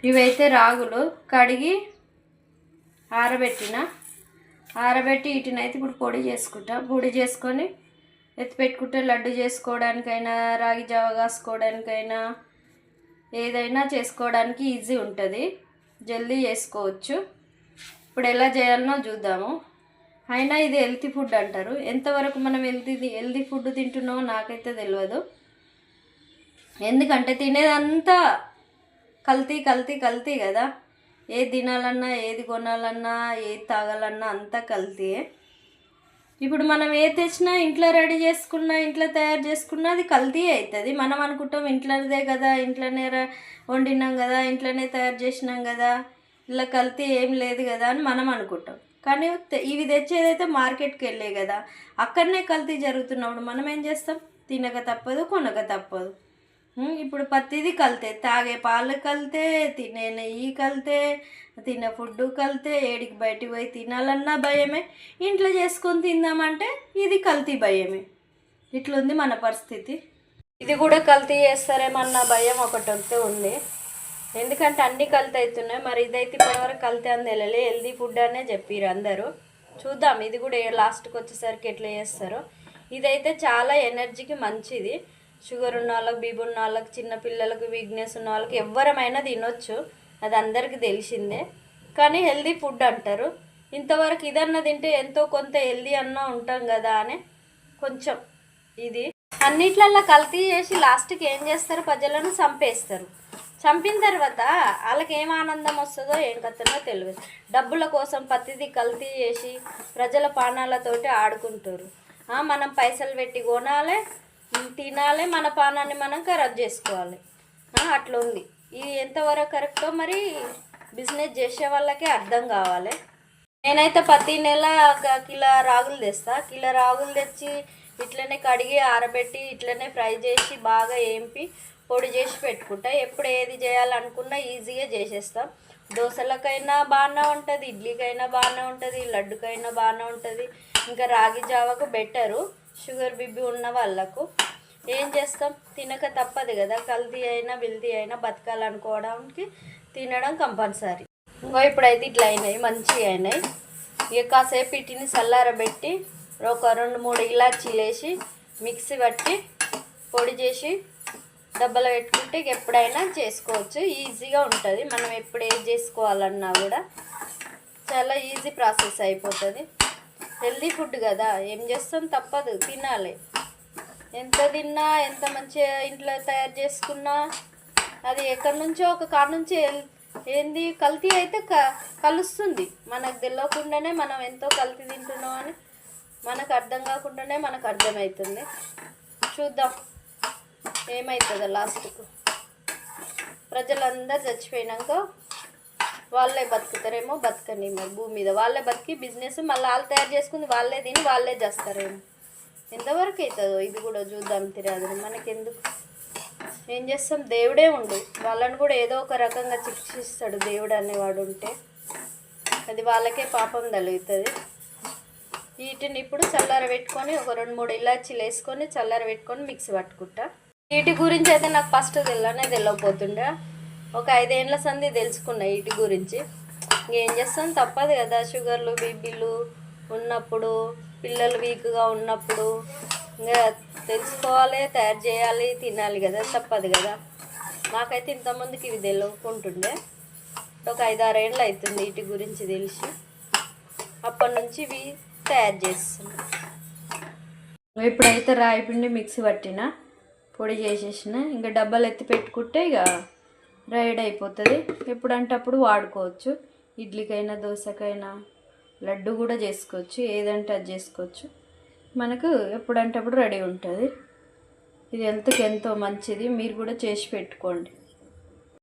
ఇవైతే రాగులు కడిగి ఆరబెట్టి వీటినైతే ఇప్పుడు పొడి చేసుకొని ఎత్తి పెట్టుకుంటే లడ్డు చేసుకోవడానికైనా రాగి జావ కాసుకోవడానికైనా ఏదైనా చేసుకోవడానికి ఈజీ ఉంటుంది, జల్దీ చేసుకోవచ్చు. ఇప్పుడు ఎలా చేయాలనో చూద్దాము. అయినా ఇది హెల్తీ ఫుడ్ అంటారు, ఎంతవరకు మనం హెల్తీ ఫుడ్ తింటున్నామో నాకైతే తెలియదు. ఎందుకంటే తినేదంతా కల్తీ కదా. ఏది తినాలన్నా, ఏది కొనాలన్నా, ఏది తాగాలన్నా అంతా కల్తీయే. ఇప్పుడు మనం ఏది తెచ్చినా ఇంట్లో రెడీ చేసుకున్నా, ఇంట్లో తయారు చేసుకున్నా అది కల్తీ అవుతుంది. మనం అనుకుంటాం ఇంట్లోదే కదా, ఇంట్లోనే వండినాం కదా, ఇంట్లోనే తయారు చేసినాం కదా, ఇలా కల్తీ ఏం లేదు కదా అని మనం అనుకుంటాం. కానీ ఇవి తెచ్చేదైతే మార్కెట్కి వెళ్ళే కదా, అక్కడనే కల్తీ జరుగుతున్నప్పుడు మనం ఏం చేస్తాం? తినక తప్పదు, కొనక తప్పదు. ఇప్పుడు ప్రతిదీ కల్తే, తాగే పాలు కల్తే, తినే నెయ్యి కల్తే, తినే ఫుడ్ కల్తే, ఏడికి బయటికి పోయి తినాలన్నా భయమే, ఇంట్లో చేసుకొని తిందామంటే ఇది కల్తీ భయమే. ఇట్లుంది మన పరిస్థితి. ఇది కూడా కల్తీ చేస్తారేమన్న భయం ఒకటి వస్తే ఉంది, ఎందుకంటే అన్నీ కల్తీ అవుతున్నాయి. మరి ఇదైతే ఇప్పటివరకు కల్తీ అని తెలియలే, హెల్దీ ఫుడ్ అనే చెప్పారు అందరూ. చూద్దాం ఇది కూడా లాస్ట్కి వచ్చేసరికి ఎట్లా చేస్తారో. ఇదైతే చాలా ఎనర్జీకి మంచిది. షుగర్ ఉన్న వాళ్ళకి, బీపీ ఉన్న వాళ్ళకి, చిన్నపిల్లలకు, వీక్నెస్ ఉన్న వాళ్ళకి ఎవరమైనా తినొచ్చు, అది అందరికీ తెలిసిందే. కానీ హెల్దీ ఫుడ్ అంటారు. ఇంతవరకు ఇదన్నా తింటే ఎంతో కొంత హెల్దీ అన్నా ఉంటాం కదా అని కొంచెం ఇది అన్నిట్లల్లో కల్తీ చేసి లాస్ట్కి ఏం చేస్తారు? ప్రజలను చంపేస్తారు. చంపిన తర్వాత వాళ్ళకి ఏం ఆనందం వస్తుందో ఏం కథనో తెలియదు. డబ్బుల కోసం ప్రతిదీ కల్తీ చేసి ప్రజల ప్రాణాలతోటి ఆడుకుంటారు. మనం పైసలు పెట్టి కొనాలి, తినాలి, మన పానాన్ని మనం ఖరాబ్ చేసుకోవాలి. అట్లా ఉంది. ఇది ఎంతవరకు కరెక్టో మరి బిజినెస్ చేసే వాళ్ళకే అర్థం కావాలి. నేనైతే ప్రతి నెల కిలో రాగులు తెచ్చి ఇట్లనే కడిగి ఆరబెట్టి ఇట్లనే ఫ్రై చేసి బాగా ఏంపి పొడి చేసి పెట్టుకుంటా. ఎప్పుడు ఏది చేయాలనుకున్నా ఈజీగా చేసేస్తాం. దోశలకైనా బాగానే ఉంటుంది, ఇడ్లీకైనా బాగానే ఉంటుంది, లడ్డుకైనా బాగానే ఉంటుంది. ఇంకా రాగి జావకు బెటరు షుగర్ బీపీ ఉన్న వాళ్ళకు. ఏం చేస్తాం? తినక తప్పదు కదా, కల్తీ అయినా బిల్తీ అయినా బతకాలనుకోవడానికి తినడం కంపల్సరీ. ఇంకో ఇప్పుడైతే ఇట్లా అయినాయి, మంచిగా అయినాయి. ఇక కాసేపు వీటిని చల్లారబెట్టి ఒక 2-3 ఇలాచీలు వేసి మిక్సీ పట్టి పొడి చేసి డబ్బాలో పెట్టుకుంటే ఇక ఎప్పుడైనా చేసుకోవచ్చు, ఈజీగా ఉంటుంది. మనం ఎప్పుడు ఏది చేసుకోవాలన్నా కూడా చాలా ఈజీ ప్రాసెస్ అయిపోతుంది. హెల్దీ ఫుడ్ కదా, ఏం చేస్తాం? తప్పదు, తినాలి. ఎంత తిన్నా, ఎంత మంచిగా ఇంట్లో తయారు చేసుకున్నా అది ఎక్కడి నుంచో ఒక కాడ నుంచి ఏంది కల్తీ అయితే కలుస్తుంది. మనకు తెలియకుండానే మనం ఎంతో కల్తీ తింటున్నాం అని మనకు అర్థం కాకుండానే మనకు అర్థమవుతుంది. చూద్దాం ఏమవుతుందో లాస్ట్కు. ప్రజలందరూ చచ్చిపోయినాక వాళ్ళే బతుకుతారేమో, బతకని మరి భూమి మీద వాళ్ళే బతికి బిజినెస్ మళ్ళీ వాళ్ళు తయారు చేసుకుని వాళ్ళే తిని వాళ్ళే చేస్తారేమో. ఎంతవరకు అవుతుందో ఇది కూడా చూద్దాం. తిరగదు మనకెందుకు, ఏం చేస్తాం? దేవుడే ఉండు, వాళ్ళని కూడా ఏదో ఒక రకంగా శిక్షిస్తాడు దేవుడు అనేవాడు ఉంటే. అది వాళ్ళకే పాపం తగులుతుంది. వీటిని ఇప్పుడు చల్లారబెట్టుకొని ఒక 2-3 ఇలాచీలు వేసుకొని చల్లారబెట్టుకొని మిక్సీ పట్టుకుంటా. వీటి గురించి అయితే నాకు ఫస్ట్ తెలియకపోతుండే, ఒక 5 ఏళ్ళ సంది తెలుసుకున్నా వీటి గురించి. ఇంకేం చేస్తాం? తప్పదు కదా, షుగర్లు బీపీలు ఉన్నప్పుడు, పిల్లలు వీక్గా ఉన్నప్పుడు ఇంకా తెలుసుకోవాలి, తయారు చేయాలి, తినాలి కదా, తప్పదు కదా. నాకైతే ఇంతమందికి ఇవి తెలియకుంటుండే, ఒక 5-6 ఏళ్ళు అవుతుంది వీటి గురించి తెలిసి. అప్పటి నుంచి ఇవి తయారు చేస్తున్నా. ఇప్పుడైతే రాయి పిండి మిక్సీ పట్టిన పొడి చేసేసిన, ఇంకా డబ్బాలు ఎత్తి పెట్టుకుంటే ఇక రెడీ అయిపోతుంది. ఎప్పుడంటే అప్పుడు వాడుకోవచ్చు. ఇడ్లీకైనా, దోశకైనా, లడ్డు కూడా చేసుకోవచ్చు, ఏదంటే అది చేసుకోవచ్చు. మనకు ఎప్పుడంటే అప్పుడు రెడీ ఉంటుంది. ఇది హెల్త్కి ఎంతో మంచిది, మీరు కూడా చేసి పెట్టుకోండి.